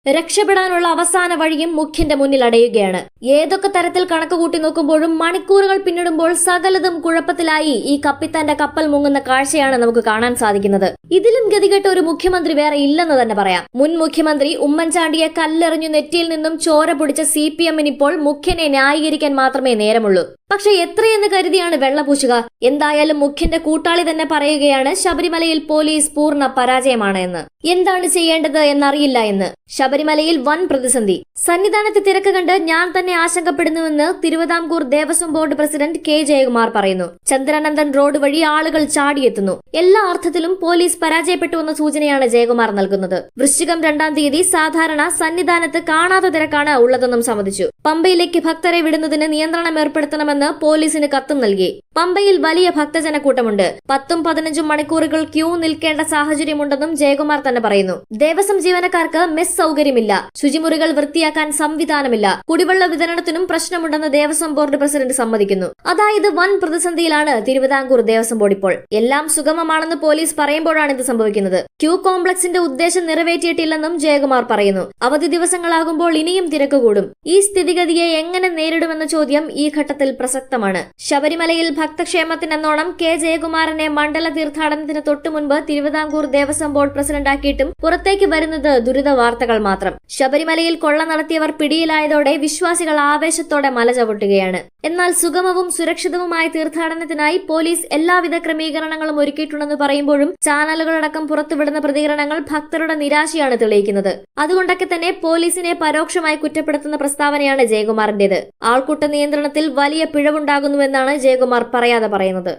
രക്ഷപ്പെടാനുള്ള അവസാന വഴിയും മുഖ്യന്റെ മുന്നിൽ അടയുകയാണ്. ഏതൊക്കെ തരത്തിൽ കണക്ക് കൂട്ടി നോക്കുമ്പോഴും മണിക്കൂറുകൾ പിന്നിടുമ്പോൾ സകലതും കുഴപ്പത്തിലായി ഈ കപ്പിത്താന്റെ കപ്പൽ മുങ്ങുന്ന കാഴ്ചയാണ് നമുക്ക് കാണാൻ സാധിക്കുന്നത്. ഇതിലും ഗതികെട്ട ഒരു മുഖ്യമന്ത്രി വേറെ ഇല്ലെന്ന് തന്നെ പറയാം. മുൻ മുഖ്യമന്ത്രി ഉമ്മൻചാണ്ടിയെ കല്ലെറിഞ്ഞു നെറ്റിയിൽ നിന്നും ചോര പൊടിച്ച CPM-ന് ഇപ്പോൾ മുഖ്യനെ ന്യായീകരിക്കാൻ മാത്രമേ നേരമുള്ളൂ. പക്ഷെ എത്രയെന്ന് കരുതിയാണ് വെള്ളപൂശുക? എന്തായാലും മുഖ്യന്റെ കൂട്ടാളി തന്നെ പറയുകയാണ് ശബരിമലയിൽ പോലീസ് പൂർണ്ണ പരാജയമാണ് എന്ന്. എന്താണ് ചെയ്യേണ്ടത് എന്നറിയില്ല എന്ന്. ശബരിമലയിൽ വൻ പ്രതിസന്ധി. സന്നിധാനത്തെ തിരക്ക് കണ്ട് ഞാൻ തന്നെ ആശങ്കപ്പെടുന്നുവെന്ന് Thiruvithamkoor Devaswom board president K. Jayakumar പറയുന്നു. ചന്ദ്രാനന്ദൻ റോഡ് വഴി ആളുകൾ ചാടിയെത്തുന്നു. എല്ലാ അർത്ഥത്തിലും പോലീസ് പരാജയപ്പെട്ടുവെന്ന സൂചനയാണ് ജയകുമാർ നൽകുന്നത്. വൃശ്ചികം 2-ാം തീയതി സാധാരണ സന്നിധാനത്ത് കാണാത്ത തിരക്കാണ് ഉള്ളതെന്നും സമ്മതിച്ചു. പമ്പയിലേക്ക് ഭക്തരെ വിടുന്നതിന് നിയന്ത്രണം ഏർപ്പെടുത്തണമെന്ന് പോലീസിന് കത്തും നൽകി. പമ്പയിൽ വലിയ ഭക്തജനക്കൂട്ടമുണ്ട്. 10-15 മണിക്കൂറുകൾ ക്യൂ നിൽക്കേണ്ട സാഹചര്യമുണ്ടെന്നും ജയകുമാർ തന്നെ പറയുന്നു. ദേവസ്വം ജീവനക്കാർക്ക് മെസ് സൗകര്യമില്ല. ശുചിമുറികൾ വൃത്തിയാക്കാൻ സംവിധാനമില്ല. കുടിവെള്ള വിതരണത്തിനും പ്രശ്നമുണ്ടെന്ന് ദേവസ്വം ബോർഡ് പ്രസിഡന്റ് സമ്മതിക്കുന്നു. അതായത് വൻ പ്രതിസന്ധിയിലാണ് തിരുവിതാംകൂർ ദേവസ്വം ബോർഡ് ഇപ്പോൾ. എല്ലാം സുഗമമാണെന്ന് പോലീസ് പറയുമ്പോഴാണ് ഇത് സംഭവിക്കുന്നത്. ക്യൂ കോംപ്ലക്സിന്റെ ഉദ്ദേശം നിറവേറ്റിയിട്ടില്ലെന്നും ജയകുമാർ പറയുന്നു. അവധി ദിവസങ്ങളാകുമ്പോൾ ഇനിയും തിരക്ക് കൂടും. ഈ സ്ഥിതിഗതിയെ എങ്ങനെ നേരിടുമെന്ന ചോദ്യം ഈ ഘട്ടത്തിൽ പ്രസക്തമാണ്. ശബരിമലയിൽ ഭക്തക്ഷേമത്തിനെന്നോണം K. ജയകുമാറിനെ മണ്ഡല തീർത്ഥാടനത്തിന് തൊട്ടുമുൻപ് തിരുവിതാംകൂർ ദേവസ്വം ബോർഡ് പ്രസിഡന്റാക്കിയിട്ടും പുറത്തേക്ക് വരുന്നത് ദുരിത വാർത്തകൾ മാത്രം. ശബരിമലയിൽ കൊള്ള നടത്തിയവർ പിടിയിലായതോടെ വിശ്വാസികൾ ആവേശത്തോടെ മല ചവിട്ടുകയാണ്. എന്നാൽ സുഗമവും സുരക്ഷിതവുമായ തീർത്ഥാടനത്തിനായി പോലീസ് എല്ലാവിധ ക്രമീകരണങ്ങളും ഒരുക്കിയിട്ടുണ്ടെന്ന് പറയുമ്പോഴും ചാനലുകളടക്കം പുറത്തുവിടുന്ന പ്രതികരണങ്ങൾ ഭക്തരുടെ നിരാശയാണ് തെളിയിക്കുന്നത്. അതുകൊണ്ടൊക്കെ തന്നെ പോലീസിനെ പരോക്ഷമായി കുറ്റപ്പെടുത്തുന്ന പ്രസ്താവനയാണ് ജയകുമാറിന്റേത്. ആൾക്കൂട്ട നിയന്ത്രണത്തിൽ വലിയ പിഴവുണ്ടാകുന്നുവെന്നാണ് ജയകുമാർ പറയാതെ പറയുന്നത്.